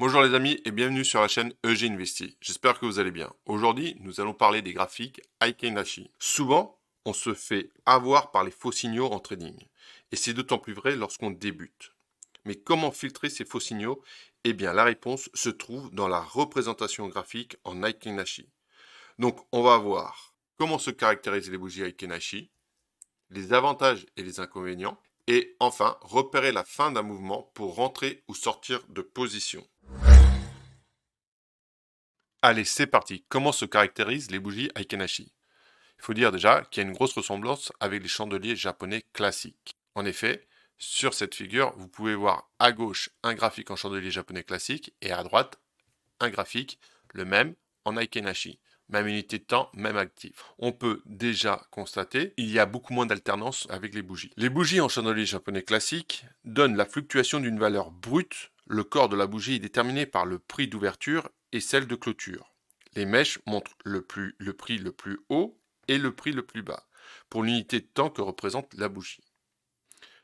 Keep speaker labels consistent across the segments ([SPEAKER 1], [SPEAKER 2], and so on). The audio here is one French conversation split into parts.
[SPEAKER 1] Bonjour les amis et bienvenue sur la chaîne EG Investi. J'espère que vous allez bien. Aujourd'hui, nous allons parler des graphiques Heiken Ashi. Souvent, on se fait avoir par les faux signaux en trading. Et c'est d'autant plus vrai lorsqu'on débute. Mais comment filtrer ces faux signaux? Eh bien, la réponse se trouve dans la représentation graphique en Heiken Ashi. Donc, on va voir comment se caractérisent les bougies Heiken Ashi, les avantages et les inconvénients, et enfin, repérer la fin d'un mouvement pour rentrer ou sortir de position. Allez, c'est parti. Comment se caractérisent les bougies Aikenashi? Il faut dire déjà qu'il y a une grosse ressemblance avec les chandeliers japonais classiques. En effet, sur cette figure, vous pouvez voir à gauche un graphique en chandelier japonais classique et à droite un graphique, le même, en Aikenashi. Même unité de temps, même actif. On peut déjà constater qu'il y a beaucoup moins d'alternance avec les bougies. Les bougies en chandelier japonais classique donnent la fluctuation d'une valeur brute. Le corps de la bougie est déterminé par le prix d'ouverture et celle de clôture. Les mèches montrent le prix le plus haut et le prix le plus bas, pour l'unité de temps que représente la bougie.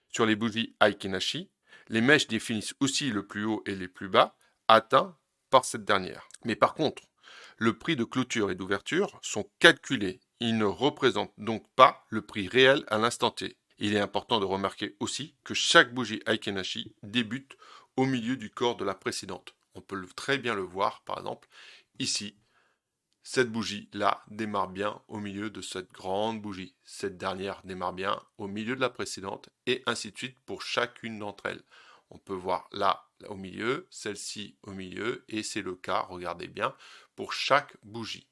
[SPEAKER 1] Sur les bougies Aikenashi, les mèches définissent aussi le plus haut et les plus bas, atteints par cette dernière. Mais par contre, le prix de clôture et d'ouverture sont calculés. Ils ne représentent donc pas le prix réel à l'instant T. Il est important de remarquer aussi que chaque bougie Aikenashi débute au milieu du corps de la précédente. On peut très bien le voir, par exemple, ici. Cette bougie-là démarre bien au milieu de cette grande bougie. Cette dernière démarre bien au milieu de la précédente et ainsi de suite pour chacune d'entre elles. On peut voir là au milieu, celle-ci au milieu et c'est le cas, regardez bien, pour chaque bougie.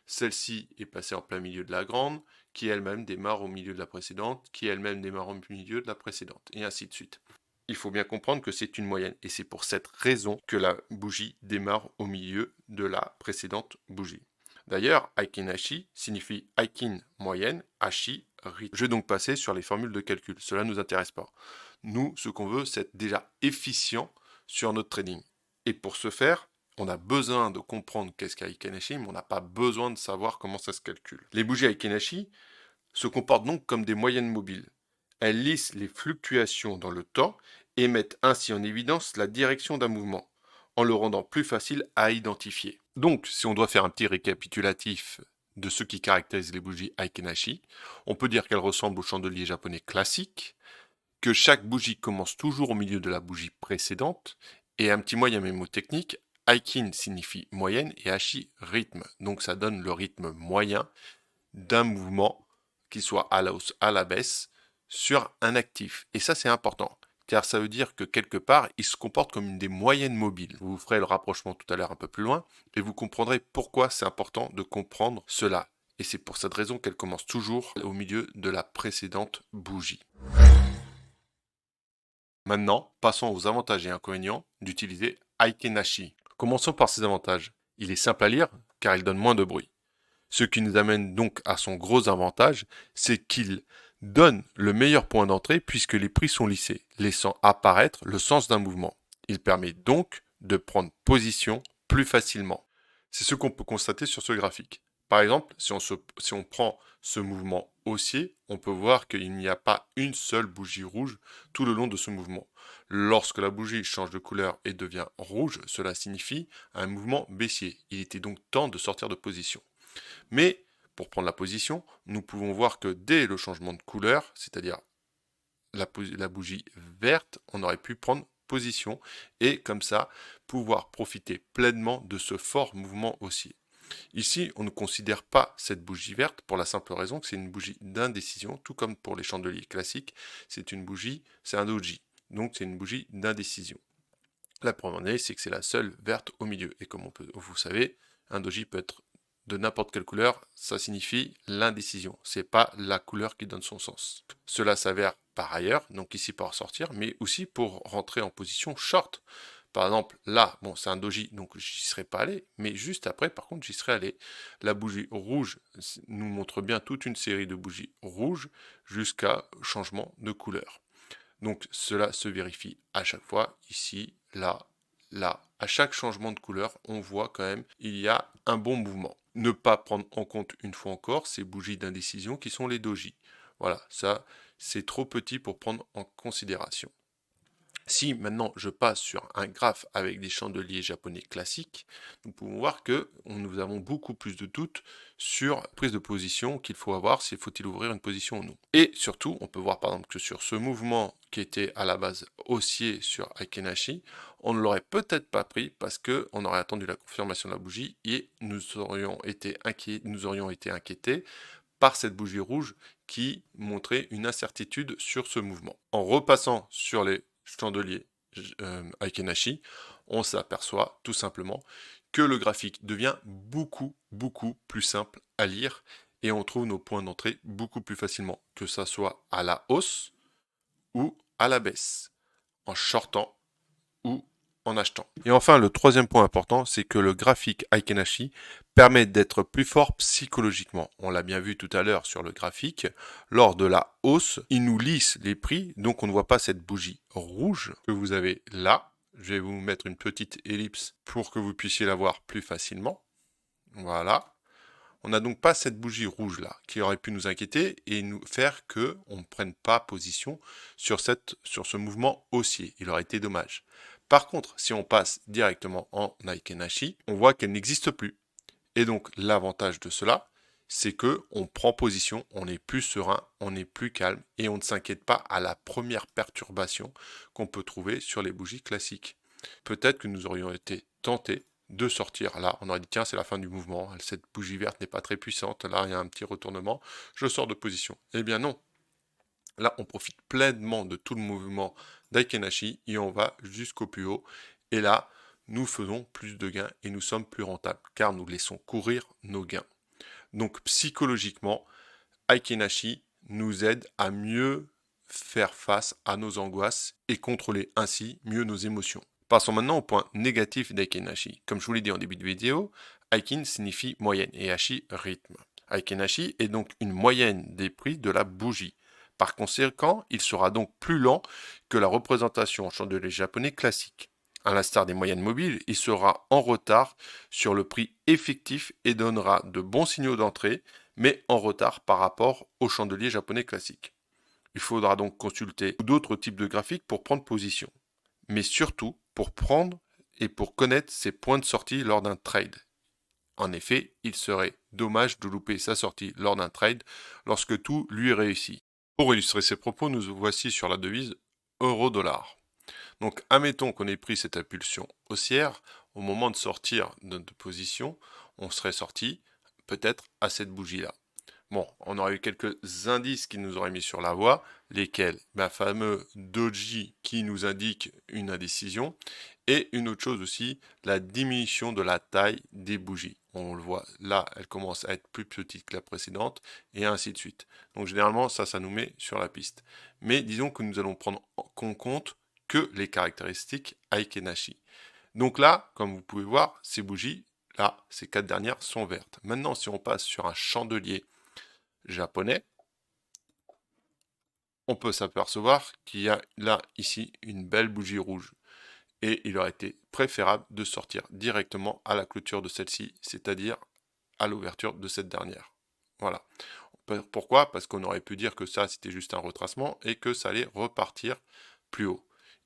[SPEAKER 1] Celle-ci est passée en plein milieu de la grande, qui elle-même démarre au milieu de la précédente, qui elle-même démarre au milieu de la précédente, et ainsi de suite. Il faut bien comprendre que c'est une moyenne, et c'est pour cette raison que la bougie démarre au milieu de la précédente bougie. D'ailleurs, Aikenashi signifie Aikin moyenne, Ashi rythme. Je vais donc passer sur les formules de calcul, cela ne nous intéresse pas. Nous, ce qu'on veut, c'est être déjà efficient sur notre trading. Et pour ce faire, on a besoin de comprendre qu'est-ce qu'un Aikenashi, mais on n'a pas besoin de savoir comment ça se calcule. Les bougies Aikenashi se comportent donc comme des moyennes mobiles. Elles lissent les fluctuations dans le temps et mettent ainsi en évidence la direction d'un mouvement, en le rendant plus facile à identifier. Donc, si on doit faire un petit récapitulatif de ce qui caractérise les bougies Aikenashi, on peut dire qu'elles ressemblent au chandelier japonais classique, que chaque bougie commence toujours au milieu de la bougie précédente, et un petit moyen mémotechnique, Aikin signifie moyenne et Ashi rythme, donc ça donne le rythme moyen d'un mouvement qui soit à la hausse, à la baisse, sur un actif. Et ça c'est important, car ça veut dire que quelque part, il se comporte comme une des moyennes mobiles. Vous ferez le rapprochement tout à l'heure un peu plus loin, et vous comprendrez pourquoi c'est important de comprendre cela. Et c'est pour cette raison qu'elle commence toujours au milieu de la précédente bougie. Maintenant, passons aux avantages et inconvénients d'utiliser Aikenashi. Commençons par ses avantages. Il est simple à lire car il donne moins de bruit. Ce qui nous amène donc à son gros avantage, c'est qu'il donne le meilleur point d'entrée puisque les prix sont lissés, laissant apparaître le sens d'un mouvement. Il permet donc de prendre position plus facilement. C'est ce qu'on peut constater sur ce graphique. Par exemple, si on prend ce mouvement haussier, on peut voir qu'il n'y a pas une seule bougie rouge tout le long de ce mouvement. Lorsque la bougie change de couleur et devient rouge, cela signifie un mouvement baissier. Il était donc temps de sortir de position. Mais pour prendre la position, nous pouvons voir que dès le changement de couleur, c'est-à-dire la bougie verte, on aurait pu prendre position et comme ça pouvoir profiter pleinement de ce fort mouvement haussier. Ici, on ne considère pas cette bougie verte pour la simple raison que c'est une bougie d'indécision, tout comme pour les chandeliers classiques, c'est un doji, donc c'est une bougie d'indécision. La première année, c'est que c'est la seule verte au milieu, et comme vous savez, un doji peut être de n'importe quelle couleur, ça signifie l'indécision. C'est pas la couleur qui donne son sens. Cela s'avère par ailleurs, donc ici pour ressortir, mais aussi pour rentrer en position short. Par exemple, là, bon, c'est un doji, donc j'y serais pas allé, mais juste après, par contre, j'y serais allé. La bougie rouge nous montre bien toute une série de bougies rouges jusqu'à changement de couleur. Donc cela se vérifie à chaque fois, ici, là, là. À chaque changement de couleur, on voit quand même il y a un bon mouvement. Ne pas prendre en compte une fois encore ces bougies d'indécision qui sont les doji. Voilà, ça c'est trop petit pour prendre en considération. Si maintenant je passe sur un graphe avec des chandeliers japonais classiques, nous pouvons voir que nous avons beaucoup plus de doutes sur la prise de position qu'il faut avoir, s'il faut-il ouvrir une position ou non. Et surtout, on peut voir par exemple que sur ce mouvement qui était à la base haussier sur Aikenashi, on ne l'aurait peut-être pas pris parce qu'on aurait attendu la confirmation de la bougie et nous aurions été inquiétés par cette bougie rouge qui montrait une incertitude sur ce mouvement. En repassant sur les chandeliers Aikenashi, on s'aperçoit tout simplement que le graphique devient beaucoup plus simple à lire et on trouve nos points d'entrée beaucoup plus facilement, que ça soit à la hausse ou à la baisse, en shortant ou en achetant. Et enfin, le troisième point important, c'est que le graphique Aikenashi permet d'être plus fort psychologiquement. On l'a bien vu tout à l'heure sur le graphique. Lors de la hausse, il nous lisse les prix, donc on ne voit pas cette bougie rouge que vous avez là. Je vais vous mettre une petite ellipse pour que vous puissiez la voir plus facilement. Voilà. On n'a donc pas cette bougie rouge là qui aurait pu nous inquiéter et nous faire que on ne prenne pas position sur ce mouvement haussier. Il aurait été dommage. Par contre, si on passe directement en Aikenashi, on voit qu'elle n'existe plus. Et donc l'avantage de cela, c'est que on prend position, on est plus serein, on est plus calme et on ne s'inquiète pas à la première perturbation qu'on peut trouver sur les bougies classiques. Peut-être que nous aurions été tentés de sortir là, on aurait dit tiens c'est la fin du mouvement, cette bougie verte n'est pas très puissante, là il y a un petit retournement, je sors de position. Eh bien non, là on profite pleinement de tout le mouvement d'Aikenashi et on va jusqu'au plus haut et là nous faisons plus de gains et nous sommes plus rentables car nous laissons courir nos gains. Donc psychologiquement, Aikenashi nous aide à mieux faire face à nos angoisses et contrôler ainsi mieux nos émotions. Passons maintenant au point négatif d'Aikenashi. Comme je vous l'ai dit en début de vidéo, Aikin signifie moyenne et Ashi rythme. Aikenashi est donc une moyenne des prix de la bougie. Par conséquent, il sera donc plus lent que la représentation en chandelier japonais classique. À l'instar des moyennes mobiles, il sera en retard sur le prix effectif et donnera de bons signaux d'entrée, mais en retard par rapport au chandelier japonais classique. Il faudra donc consulter d'autres types de graphiques pour prendre position, mais surtout pour prendre et pour connaître ses points de sortie lors d'un trade. En effet, il serait dommage de louper sa sortie lors d'un trade lorsque tout lui réussit. Pour illustrer ces propos, nous voici sur la devise euro-dollar. Donc, admettons qu'on ait pris cette impulsion haussière, au moment de sortir de notre position, on serait sorti peut-être à cette bougie-là. Bon, on aurait eu quelques indices qui nous auraient mis sur la voie, lesquels ma fameux doji qui nous indique une indécision, et une autre chose aussi, la diminution de la taille des bougies. On le voit, là, elle commence à être plus petite que la précédente, et ainsi de suite. Donc généralement, ça nous met sur la piste. Mais disons que nous allons prendre en compte que les caractéristiques Aikenashi. Donc là, comme vous pouvez voir, ces bougies, là, ces 4 dernières sont vertes. Maintenant, si on passe sur un chandelier japonais, on peut s'apercevoir qu'il y a là, ici, une belle bougie rouge. Et il aurait été préférable de sortir directement à la clôture de celle-ci, c'est-à-dire à l'ouverture de cette dernière. Voilà. Pourquoi? Parce qu'on aurait pu dire que ça, c'était juste un retracement et que ça allait repartir plus haut.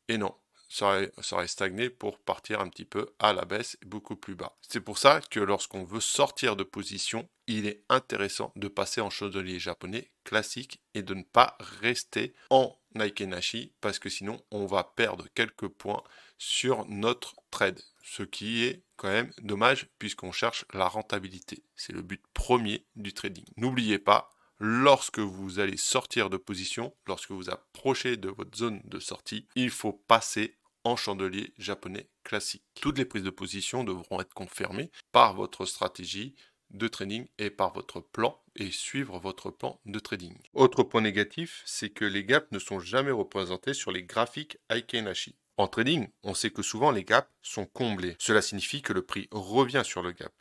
[SPEAKER 1] Et non, ça aurait stagné pour partir un petit peu à la baisse, beaucoup plus bas. C'est pour ça que lorsqu'on veut sortir de position, il est intéressant de passer en chandelier japonais classique et de ne pas rester en Aikenashi parce que sinon on va perdre quelques points sur notre trade, ce qui est quand même dommage puisqu'on cherche la rentabilité. C'est le but premier du trading. N'oubliez pas, lorsque vous allez sortir de position, lorsque vous approchez de votre zone de sortie, il faut passer en chandelier japonais classique. Toutes les prises de position devront être confirmées par votre stratégie de trading et par votre plan et suivre votre plan de trading. Autre point négatif, c'est que les gaps ne sont jamais représentés sur les graphiques Aikenashi. En trading, on sait que souvent les gaps sont comblés. Cela signifie que le prix revient sur le gap.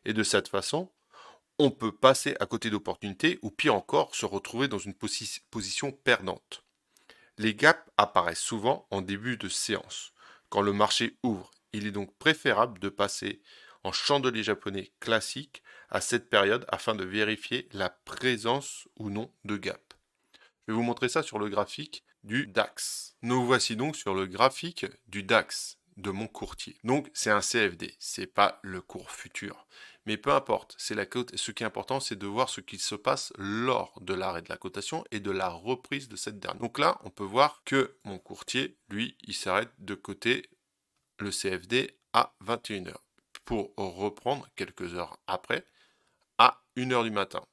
[SPEAKER 1] Et de cette façon, on peut passer à côté d'opportunités ou pire encore, se retrouver dans une position perdante. Les gaps apparaissent souvent en début de séance, quand le marché ouvre. Il est donc préférable de passer en chandelier japonais classique à cette période afin de vérifier la présence ou non de gap. Je vais vous montrer ça sur le graphique du DAX. Nous voici donc sur le graphique du DAX de mon courtier. Donc c'est un CFD, c'est pas le cours futur. Mais peu importe, c'est la cote. Ce qui est important, c'est de voir ce qui se passe lors de l'arrêt de la cotation et de la reprise de cette dernière. Donc là, on peut voir que mon courtier, lui, il s'arrête de coter le CFD à 21h pour reprendre quelques heures après à 1h du matin.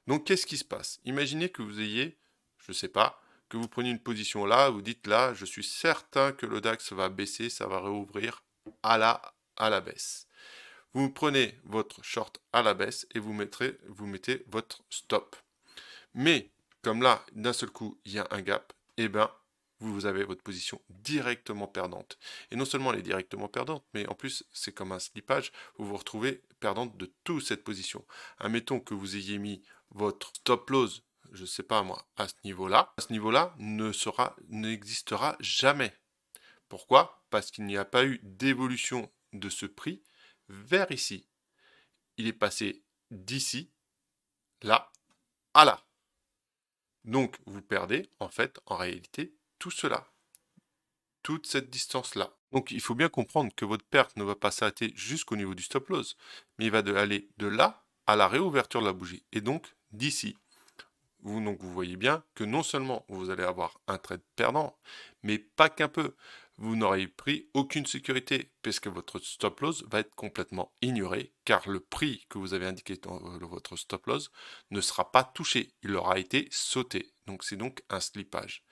[SPEAKER 1] Donc qu'est-ce qui se passe? Imaginez que vous ayez, je ne sais pas, que vous preniez une position là, vous dites là, je suis certain que le DAX va baisser, ça va réouvrir à la baisse. Vous prenez votre short à la baisse et vous mettez votre stop. Mais comme là, d'un seul coup, il y a un gap, eh bien, vous avez votre position directement perdante. Et non seulement elle est directement perdante, mais en plus, c'est comme un slippage, vous vous retrouvez perdante de toute cette position. Admettons que vous ayez mis votre stop loss, je ne sais pas moi, à ce niveau-là n'existera jamais. Pourquoi? Parce qu'il n'y a pas eu d'évolution de ce prix vers ici. Il est passé d'ici, là, à là. Donc, vous perdez, en fait, en réalité, tout cela, toute cette distance-là. Donc, il faut bien comprendre que votre perte ne va pas s'arrêter jusqu'au niveau du stop loss, mais il va aller de là à la réouverture de la bougie, et donc d'ici. Donc, vous voyez bien que non seulement vous allez avoir un trade perdant, mais pas qu'un peu. Vous n'aurez pris aucune sécurité, puisque votre stop loss va être complètement ignoré, car le prix que vous avez indiqué dans votre stop loss ne sera pas touché, il aura été sauté. Donc c'est donc un slippage.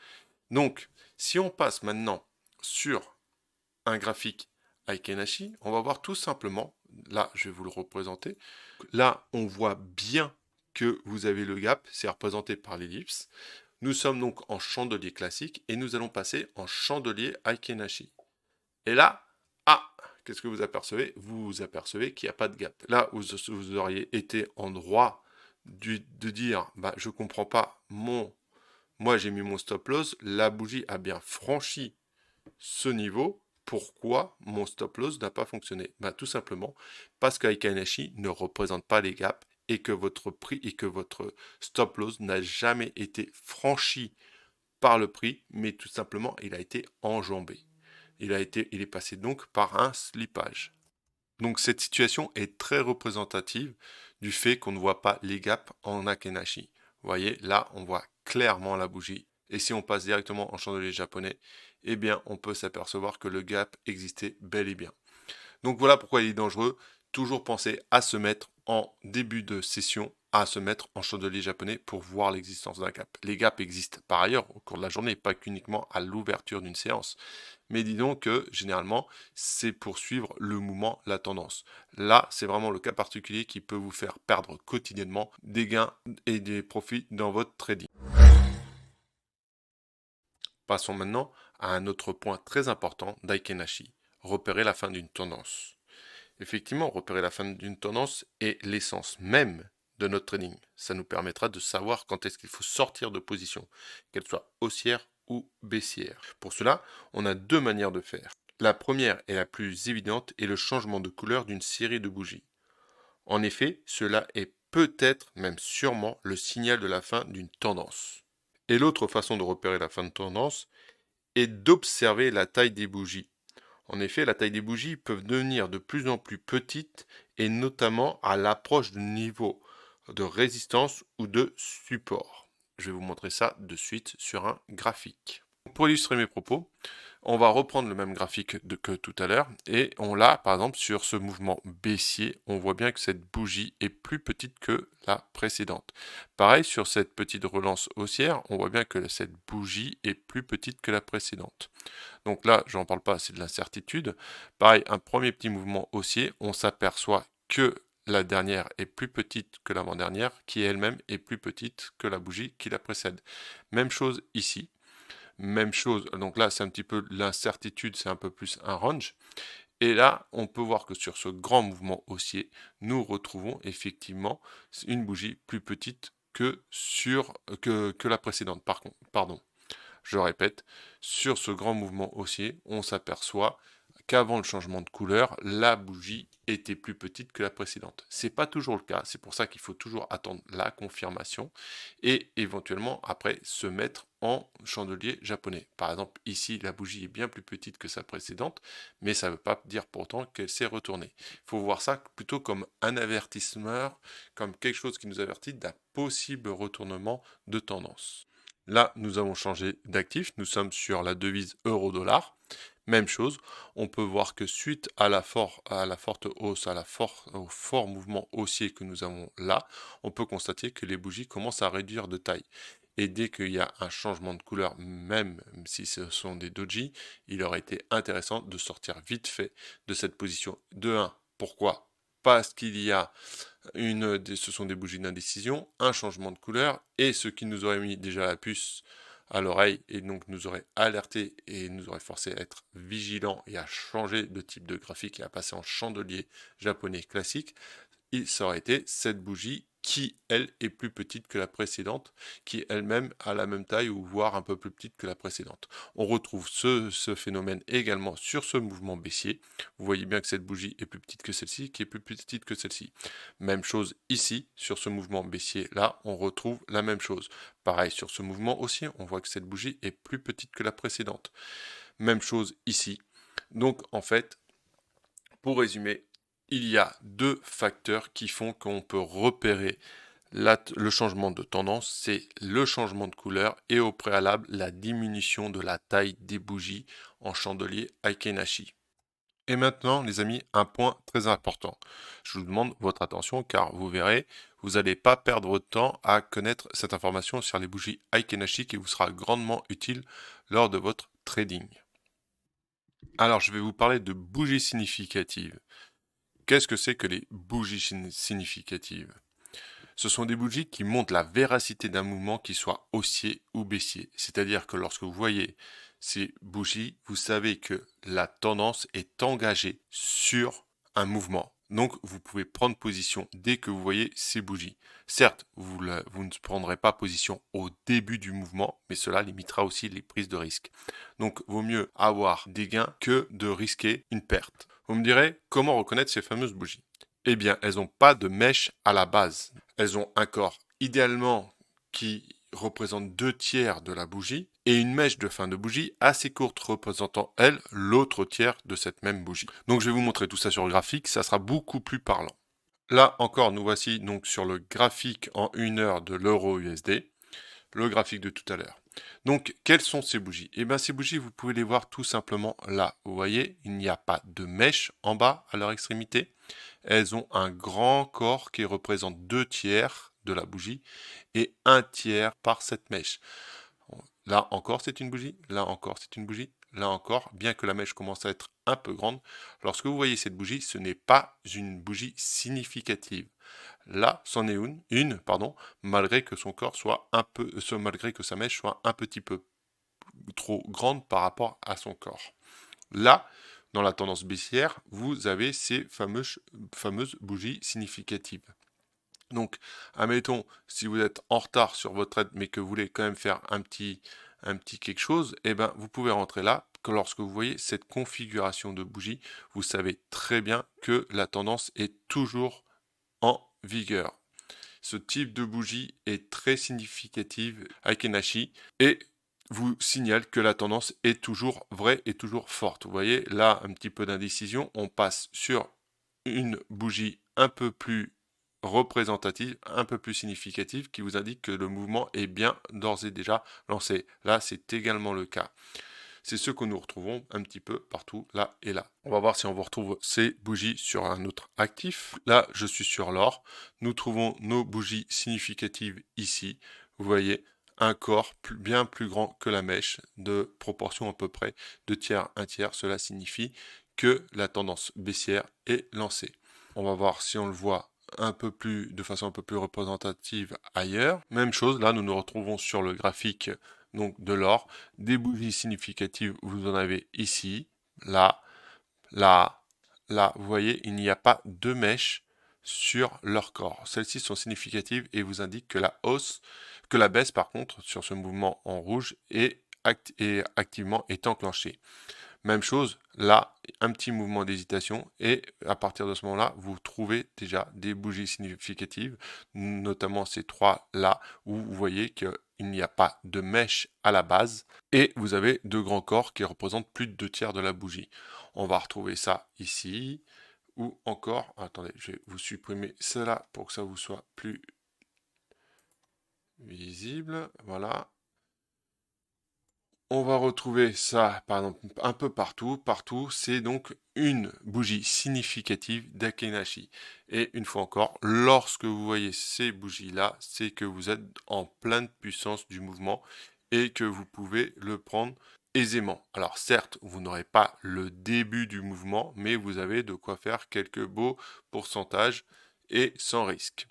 [SPEAKER 1] Donc, si on passe maintenant sur un graphique Aikenashi, on va voir tout simplement, là je vais vous le représenter, là on voit bien que vous avez le gap, c'est représenté par l'ellipse. Nous sommes donc en chandelier classique et nous allons passer en chandelier Aikenashi. Et là, qu'est-ce que vous apercevez? Vous apercevez qu'il n'y a pas de gap. Là, vous auriez été en droit de dire, bah, je ne comprends pas, moi j'ai mis mon stop loss, la bougie a bien franchi ce niveau, pourquoi mon stop loss n'a pas fonctionné? Bah, tout simplement parce qu'Aikainashi ne représente pas les gaps et que votre prix et que votre stop loss n'a jamais été franchi par le prix, mais tout simplement il a été enjambé. Il est passé donc par un slippage. Donc cette situation est très représentative du fait qu'on ne voit pas les gaps en Akenashi. Vous voyez, là on voit clairement la bougie. Et si on passe directement en chandelier japonais, eh bien on peut s'apercevoir que le gap existait bel et bien. Donc voilà pourquoi il est dangereux. Toujours penser à se mettre en début de session, à se mettre en chandelier japonais pour voir l'existence d'un gap. Les gaps existent par ailleurs au cours de la journée, pas qu'uniquement à l'ouverture d'une séance. Mais disons que généralement, c'est pour suivre le mouvement, la tendance. Là, c'est vraiment le cas particulier qui peut vous faire perdre quotidiennement des gains et des profits dans votre trading. Passons maintenant à un autre point très important d'Aikenashi, repérer la fin d'une tendance. Effectivement, repérer la fin d'une tendance est l'essence même de notre trading. Ça nous permettra de savoir quand est-ce qu'il faut sortir de position, qu'elle soit haussière ou baissière. Pour cela, on a deux manières de faire. La première et la plus évidente est le changement de couleur d'une série de bougies. En effet, cela est peut-être, même sûrement, le signal de la fin d'une tendance. Et l'autre façon de repérer la fin de tendance est d'observer la taille des bougies. En effet, la taille des bougies peuvent devenir de plus en plus petites et notamment à l'approche du niveau de résistance ou de support. Je vais vous montrer ça de suite sur un graphique. Pour illustrer mes propos, on va reprendre le même graphique que tout à l'heure et on l'a par exemple sur ce mouvement baissier, on voit bien que cette bougie est plus petite que la précédente. Pareil sur cette petite relance haussière, on voit bien que cette bougie est plus petite que la précédente. Donc là, je n'en parle pas, c'est de l'incertitude. Pareil, un premier petit mouvement haussier, on s'aperçoit que la dernière est plus petite que l'avant-dernière, qui elle-même est plus petite que la bougie qui la précède. Même chose ici. Même chose, donc là c'est un petit peu l'incertitude, c'est un peu plus un range. Et là, on peut voir que sur ce grand mouvement haussier, nous retrouvons effectivement une bougie plus petite que la précédente. Pardon, je répète, sur ce grand mouvement haussier, on s'aperçoit qu'avant le changement de couleur, la bougie était plus petite que la précédente. C'est pas toujours le cas, c'est pour ça qu'il faut toujours attendre la confirmation et éventuellement après se mettre en chandelier japonais. Par exemple, ici, la bougie est bien plus petite que sa précédente, mais ça ne veut pas dire pourtant qu'elle s'est retournée. Il faut voir ça plutôt comme un avertisseur, comme quelque chose qui nous avertit d'un possible retournement de tendance. Là, nous avons changé d'actif, nous sommes sur la devise euro-dollar. Même chose, on peut voir que suite à la forte hausse, au fort mouvement haussier que nous avons là, on peut constater que les bougies commencent à réduire de taille. Et dès qu'il y a un changement de couleur, même si ce sont des doji, il aurait été intéressant de sortir vite fait de cette position. De 1, pourquoi? Parce qu'il y a ce sont des bougies d'indécision, un changement de couleur, et ce qui nous aurait mis déjà la puce à l'oreille, et donc nous aurait alerté et nous aurait forcé à être vigilants et à changer de type de graphique et à passer en chandelier japonais classique, ça aurait été cette bougie qui, elle, est plus petite que la précédente, qui elle-même a la même taille ou voire un peu plus petite que la précédente. On retrouve ce phénomène également sur ce mouvement baissier. Vous voyez bien que cette bougie est plus petite que celle-ci, qui est plus petite que celle-ci. Même chose ici, sur ce mouvement baissier, là, on retrouve la même chose. Pareil, sur ce mouvement haussier, on voit que cette bougie est plus petite que la précédente. Même chose ici. Donc, en fait, pour résumer, il y a deux facteurs qui font qu'on peut repérer le changement de tendance, c'est le changement de couleur et au préalable la diminution de la taille des bougies en chandelier Aikenashi. Et maintenant, les amis, un point très important. Je vous demande votre attention car vous verrez, vous n'allez pas perdre votre temps à connaître cette information sur les bougies Aikenashi qui vous sera grandement utile lors de votre trading. Alors, je vais vous parler de bougies significatives. Qu'est-ce que c'est que les bougies significatives? Ce sont des bougies qui montrent la véracité d'un mouvement qui soit haussier ou baissier. C'est-à-dire que lorsque vous voyez ces bougies, vous savez que la tendance est engagée sur un mouvement. Donc vous pouvez prendre position dès que vous voyez ces bougies. Certes, vous ne prendrez pas position au début du mouvement, mais cela limitera aussi les prises de risque. Donc vaut mieux avoir des gains que de risquer une perte. Vous me direz, comment reconnaître ces fameuses bougies? Eh bien, elles n'ont pas de mèche à la base. Elles ont un corps idéalement qui représente 2 tiers de la bougie et une mèche de fin de bougie assez courte représentant, elle, l'autre tiers de cette même bougie. Donc je vais vous montrer tout ça sur le graphique, ça sera beaucoup plus parlant. Là encore, nous voici donc sur le graphique en 1 heure de l'euro USD, le graphique de tout à l'heure. Donc, quelles sont ces bougies? Eh bien, ces bougies, vous pouvez les voir tout simplement là. Vous voyez, il n'y a pas de mèche en bas à leur extrémité. Elles ont un grand corps qui représente 2 tiers de la bougie et 1 tiers par cette mèche. Là encore, c'est une bougie. Là encore, c'est une bougie. Là encore, bien que la mèche commence à être un peu grande, lorsque vous voyez cette bougie, ce n'est pas une bougie significative. Là, c'en est malgré que son corps soit malgré que sa mèche soit un petit peu trop grande par rapport à son corps. Là, dans la tendance baissière, vous avez ces fameuses bougies significatives. Donc, admettons, si vous êtes en retard sur votre trade, mais que vous voulez quand même faire un petit quelque chose, eh ben, vous pouvez rentrer là. Que lorsque vous voyez cette configuration de bougie, vous savez très bien que la tendance est toujours en vigueur. Ce type de bougie est très significative avec Enashi et vous signale que la tendance est toujours vraie et toujours forte. Vous voyez là un petit peu d'indécision, on passe sur une bougie un peu plus représentative, un peu plus significative qui vous indique que le mouvement est bien d'ores et déjà lancé. Là, c'est également le cas. C'est ce que nous retrouvons un petit peu partout, là et là. On va voir si on vous retrouve ces bougies sur un autre actif. Là, je suis sur l'or. Nous trouvons nos bougies significatives ici. Vous voyez, un corps bien plus grand que la mèche, de proportion à peu près 2 tiers, 1 tiers. Cela signifie que la tendance baissière est lancée. On va voir si on le voit de façon un peu plus représentative ailleurs. Même chose, là, nous nous retrouvons sur le graphique donc de l'or. Des bougies significatives, vous en avez ici, là, là, là. Vous voyez, il n'y a pas de mèche sur leur corps. Celles-ci sont significatives et vous indiquent que la baisse par contre, sur ce mouvement en rouge, est activement enclenchée. Même chose, là, un petit mouvement d'hésitation et à partir de ce moment-là, vous trouvez déjà des bougies significatives, notamment ces trois là où vous voyez qu'il n'y a pas de mèche à la base et vous avez deux grands corps qui représentent plus de 2/3 de la bougie. On va retrouver ça ici ou encore, attendez, je vais vous supprimer cela pour que ça vous soit plus visible, voilà. On va retrouver ça, par exemple, un peu partout. Partout, c'est donc une bougie significative d'Akenashi. Et une fois encore, lorsque vous voyez ces bougies-là, c'est que vous êtes en pleine puissance du mouvement et que vous pouvez le prendre aisément. Alors certes, vous n'aurez pas le début du mouvement, mais vous avez de quoi faire quelques beaux pourcentages et sans risque.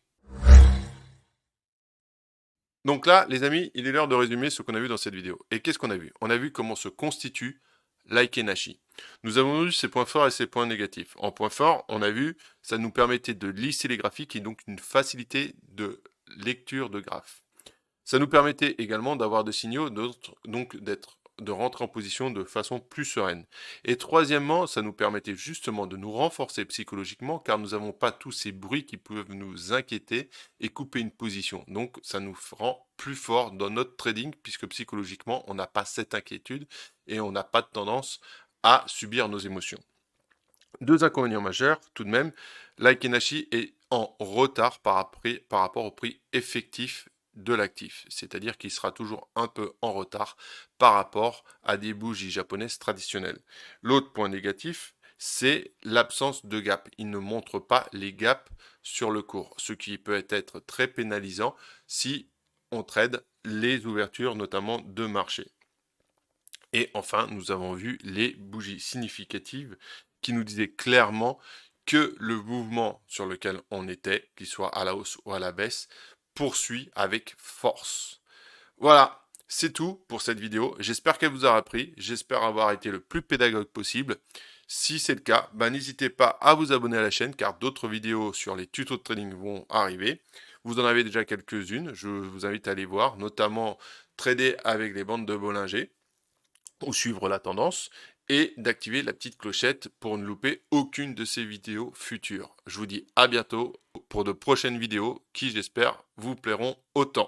[SPEAKER 1] Donc là, les amis, il est l'heure de résumer ce qu'on a vu dans cette vidéo. Et qu'est-ce qu'on a vu? On a vu comment se constitue l'Aikenashi. Nous avons vu ses points forts et ses points négatifs. En point fort, on a vu, ça nous permettait de lisser les graphiques et donc une facilité de lecture de graphes. Ça nous permettait également d'avoir des signaux, donc de rentrer en position de façon plus sereine. Et troisièmement, ça nous permettait justement de nous renforcer psychologiquement car nous n'avons pas tous ces bruits qui peuvent nous inquiéter et couper une position. Donc ça nous rend plus fort dans notre trading puisque psychologiquement on n'a pas cette inquiétude et on n'a pas de tendance à subir nos émotions. Deux inconvénients majeurs, tout de même, l'Aikenashi est en retard par rapport au prix effectif de l'actif, c'est-à-dire qu'il sera toujours un peu en retard par rapport à des bougies japonaises traditionnelles. L'autre point négatif, c'est l'absence de gap. Il ne montre pas les gaps sur le cours, ce qui peut être très pénalisant si on trade les ouvertures, notamment de marché. Et enfin, nous avons vu les bougies significatives qui nous disaient clairement que le mouvement sur lequel on était, qu'il soit à la hausse ou à la baisse, poursuit avec force. Voilà, c'est tout pour cette vidéo. J'espère qu'elle vous aura plu. J'espère avoir été le plus pédagogue possible. Si c'est le cas, n'hésitez pas à vous abonner à la chaîne car d'autres vidéos sur les tutos de trading vont arriver. Vous en avez déjà quelques-unes, je vous invite à aller voir, notamment trader avec les bandes de Bollinger ou suivre la tendance et d'activer la petite clochette pour ne louper aucune de ces vidéos futures. Je vous dis à bientôt pour de prochaines vidéos qui, j'espère, vous plairont autant.